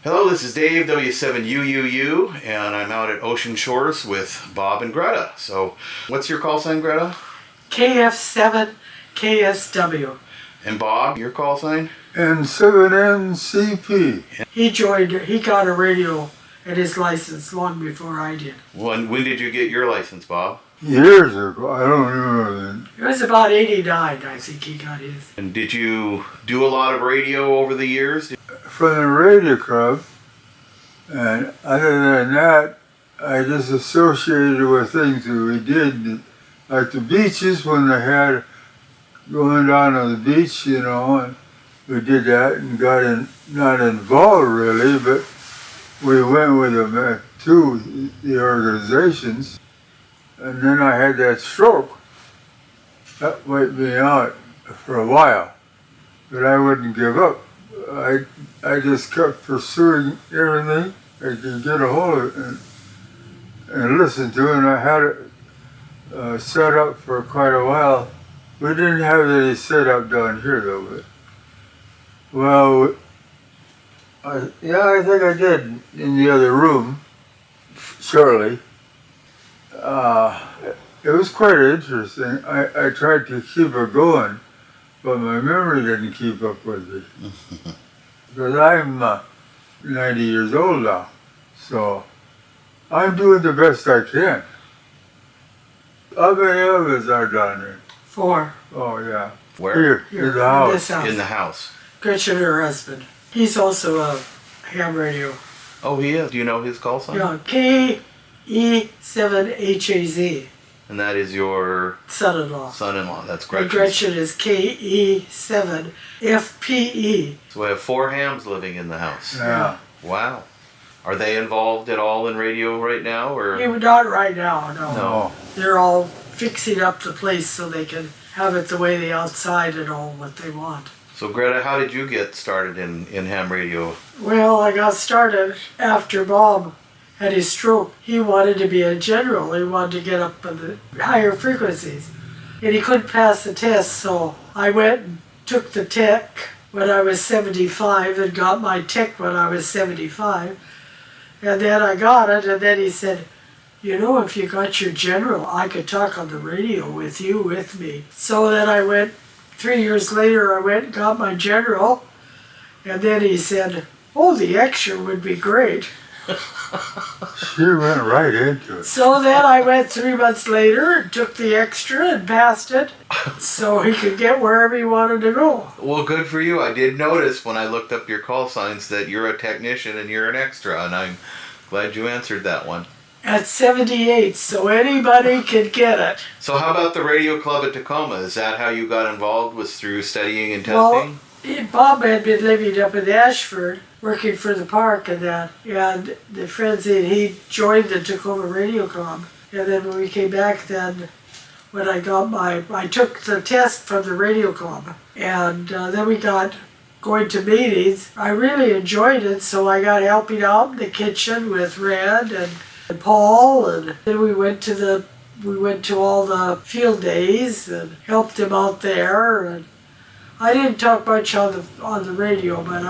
Hello, this is Dave, W7UUU, and I'm out at Ocean Shores with Bob and Greta. So, what's your call sign, Greta? KF7KSW. And Bob, your call sign? N7NCP. He got a radio and his license long before I did. When did you get your license, Bob? Years ago, I don't know. It was about 89, I think he got his. And did you do a lot of radio over the years? From the radio club, and other than that, I just associated with things that we did, like the beaches when they had going down on the beach, and we did that and got not involved really, but we went with them to the organizations. And then I had that stroke. That wiped me out for a while, but I wouldn't give up. I just kept pursuing everything I could get a hold of and listen to, and I had it set up for quite a while. We didn't have any set up down here though, but I think I did in the other room, shortly. It was quite interesting. I tried to keep it going, but my memory didn't keep up with me. Because I'm 90 years old now, so I'm doing the best I can. How many of us are down there? 4. Oh, yeah. Where? Here, in the house. This house. In the house. Gretchen and her husband. He's also a ham radio. Oh, he is? Do you know his call sign? Yeah, KE7HAZ. And that is your Son-in-law. son-in-law. That's And Gretchen. Gretchen is KE7FPE. So we have 4 hams living in the house. Yeah. Wow. Are they involved at all in radio right now, or? Not right now, no. No. They're all fixing up the place so they can have it the way the outside and all what they want. So Greta, how did you get started in ham radio? Well, I got started after Bob had his stroke. He wanted to be a general. He wanted to get up in the higher frequencies. And he couldn't pass the test, so I went and took the tech when I was 75 and got my tech when I was 75. And then I got it, and then he said, if you got your general, I could talk on the radio with you, with me. So then I went, 3 years later, I went and got my general, and then he said, oh, the extra would be great. She went right into it. So then I went 3 months later and took the extra and passed it so he could get wherever he wanted to go. Well, good for you. I did notice when I looked up your call signs that you're a technician and you're an extra, and I'm glad you answered that one. At 78, so anybody could get it. So how about the radio club at Tacoma? Is that how you got involved, was through studying and testing? Well, Bob had been living up in Ashford, working for the park and that, and the friends, he joined the Tacoma Radio Club. And then when we came back then, when I took the test from the radio club, and then we got going to meetings. I really enjoyed it, so I got helping out in the kitchen with Red and Paul, and then we went to all the field days and helped him out there. And I didn't talk much on the radio, but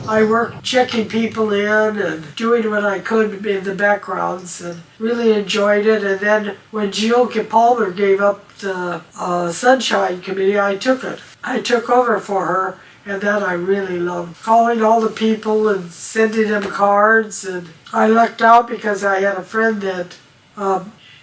I worked checking people in and doing what I could in the backgrounds, and really enjoyed it. And then when Jill Palmer gave up the Sunshine Committee, I took it. I took over for her, and that I really loved. Calling all the people and sending them cards, and I lucked out because I had a friend that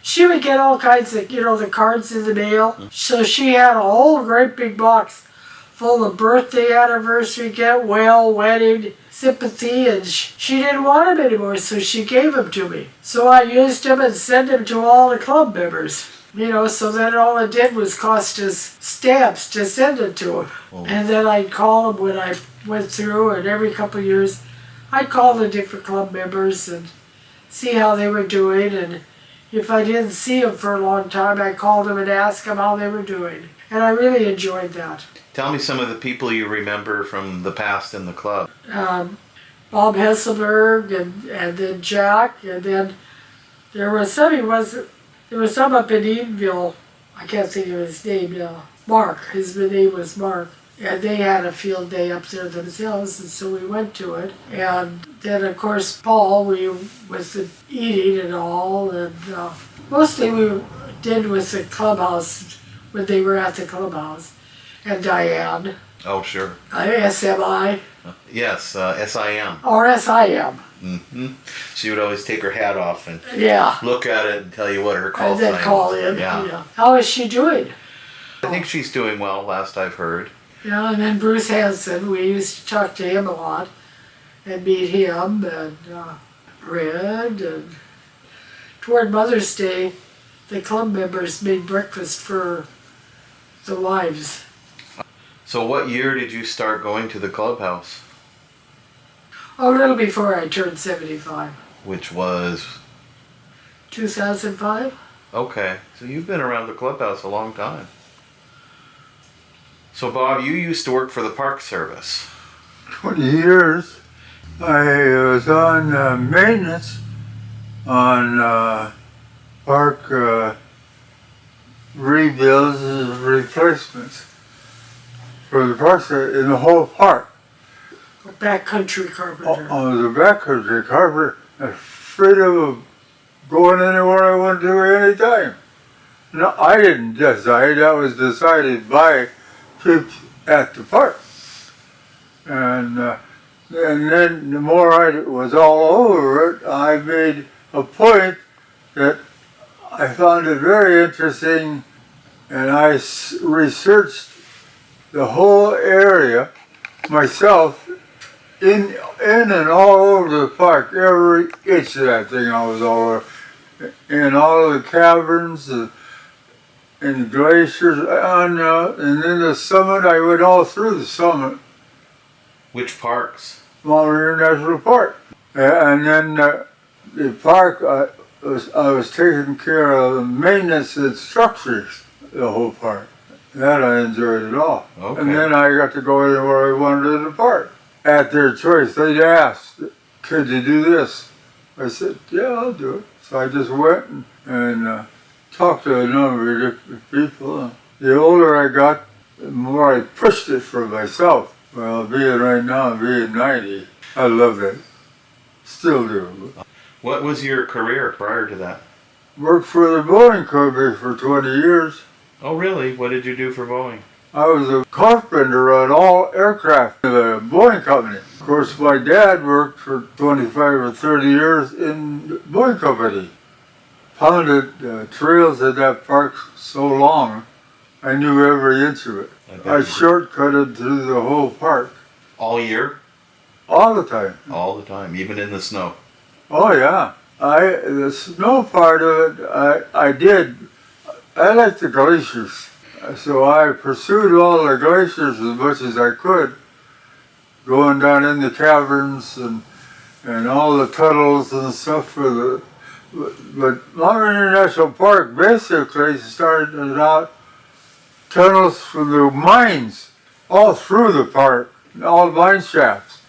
she would get all kinds of, the cards in the mail. So she had a whole great big box full of birthday, anniversary, get well, wedding, sympathy, and she didn't want them anymore, so she gave them to me. So I used them and sent them to all the club members. So then all it did was cost us stamps to send it to them. Oh. And then I'd call them when I went through, and every couple of years I'd call the different club members and see how they were doing. And if I didn't see them for a long time, I called them and asked them how they were doing. And I really enjoyed that. Tell me some of the people you remember from the past in the club. Bob Hesselberg and then Jack, and then there was some up in Edenville. I can't think of his name now. Mark. His name was Mark. And they had a field day up there themselves, and so we went to it. And then, of course, Paul, we with the eating and all, and mostly we did with the clubhouse when they were at the clubhouse. And Diane, Oh, sure. SMI, Yes, SIM. or SIM. She would always take her hat off and Yeah. look at it and tell you what her call And then sign call was. in. Yeah. How is she doing? I think she's doing well, last I've heard. Yeah, and then Bruce Hanson, we used to talk to him a lot and meet him and Red. And toward Mother's Day, the club members made breakfast for the wives. So what year did you start going to the clubhouse? A little before I turned 75. Which was, 2005? okay, so you've been around the clubhouse a long time. So Bob, you used to work for the Park Service. 20 years. I was on maintenance on park rebuilds and replacements for the parks in the whole park. Backcountry carpenter. On the backcountry carpenter, afraid of going anywhere I wanted to anytime. No, I didn't decide. That was decided by people at the park. And then the more I was all over it, I made a point that I found it very interesting, and I researched the whole area myself, in and all over the park. Every inch of that thing I was all over. In all the caverns, in the glaciers, and then the summit. I went all through the summit. Which parks? Monterey National Park. And then the park, I was taking care of the maintenance and structures, the whole park. That I enjoyed it all. Okay. And then I got to go anywhere I wanted in the park. At their choice, they'd ask, could you do this? I said, yeah, I'll do it. So I just went and talked to a number of different people. The older I got, the more I pushed it for myself. Well, being right now, being 90, I love it. Still do. What was your career prior to that? Worked for the Boeing Company for 20 years. Oh really? What did you do for Boeing? I was a carpenter on all aircraft for the Boeing Company. Of course, my dad worked for 25 or 30 years in the Boeing Company. Pounded trails in that park so long, I knew every inch of it. I shortcutted through the whole park. All year? All the time. All the time, even in the snow. Oh yeah. The snow part of it, I did. I like the glaciers. So I pursued all the glaciers as much as I could, going down in the caverns and all the tunnels and stuff for the. But Monterey National Park basically started out tunnels for the mines all through the park, all mine shafts.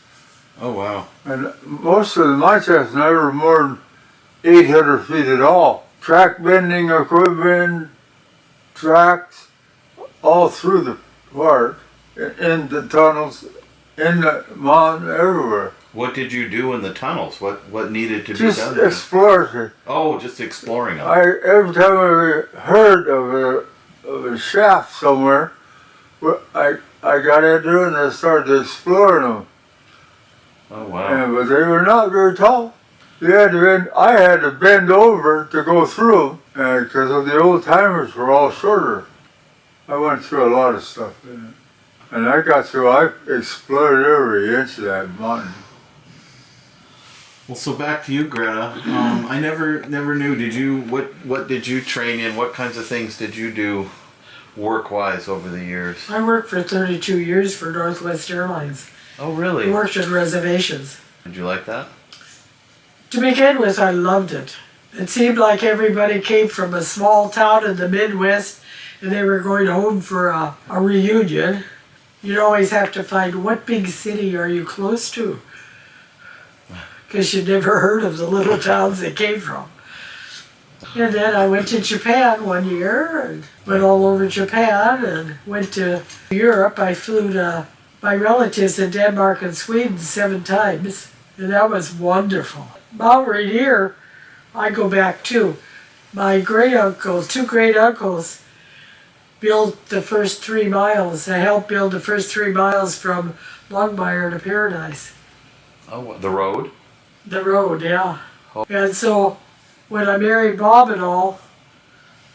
Oh wow. And most of the mine shafts never more than 800 feet at all. Track bending equipment, tracks, all through the park, in the tunnels, in the mountain, everywhere. What did you do in the tunnels? What needed to be Just done? There? explore. Oh, just exploring them. Every time I heard of a shaft somewhere, I got into it and I started exploring them. Oh wow. But they were not very tall. I had to bend over to go through them because the old timers were all shorter. I went through a lot of stuff in it. And I explored every inch of that mountain. Well, so back to you, Greta. I never knew. What did you train in? What kinds of things did you do work-wise over the years? I worked for 32 years for Northwest Airlines. Oh, really? I worked in reservations. Did you like that? To begin with, I loved it. It seemed like everybody came from a small town in the Midwest and they were going home for a reunion. You'd always have to find what big city are you close to, because you'd never heard of the little towns they came from. And then I went to Japan one year and went all over Japan and went to Europe. I flew to my relatives in Denmark and Sweden 7 times, and that was wonderful. Mount Rainier, I go back too. My two great uncles, built the first 3 miles. I helped build the first 3 miles from Longmire to Paradise. Oh, the road? The road, yeah. And so when I married Bob and all,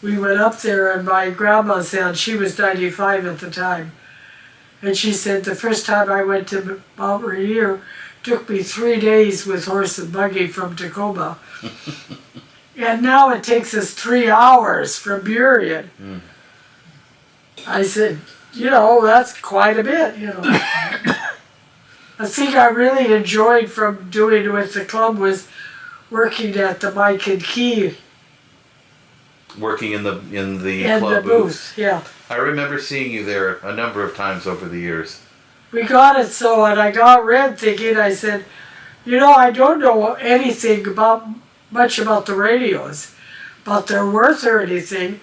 we went up there, and my grandma said, she was 95 at the time, and she said the first time I went to Mount Rainier took me 3 days with horse and buggy from Tacoma. And now it takes us 3 hours from Burien. Mm. I said, that's quite a bit, I think I really enjoyed from doing with the club was working at the Mike and Key. Working in the In club the booth, yeah. I remember seeing you there a number of times over the years. We got it so, and I got Red thinking, I said, I don't know anything much about the radios, about their worth or anything,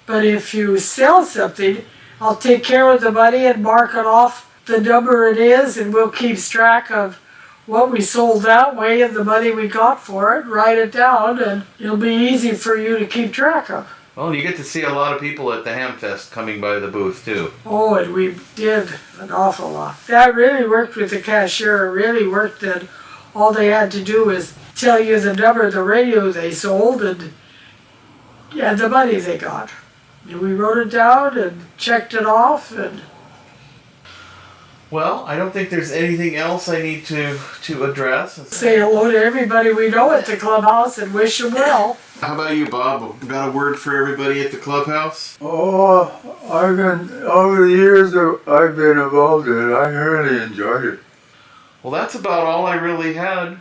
but if you sell something, I'll take care of the money and mark it off the number it is, and we'll keep track of what we sold that way and the money we got for it, write it down, and it'll be easy for you to keep track of. Well, and you get to see a lot of people at the Hamfest coming by the booth too. Oh, and we did an awful lot. That really worked with the cashier. It really worked that all they had to do was tell you the number of the radio they sold and the money they got. And we wrote it down and checked it off. And well, I don't think there's anything else I need to address. Say hello to everybody we know at the clubhouse and wish them well. How about you, Bob? Got a word for everybody at the clubhouse? Oh, over the years I've been involved in it, I really enjoyed it. Well, that's about all I really had.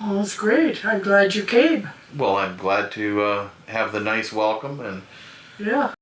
Oh, that's great. I'm glad you came. Well, I'm glad to have the nice welcome and Yeah.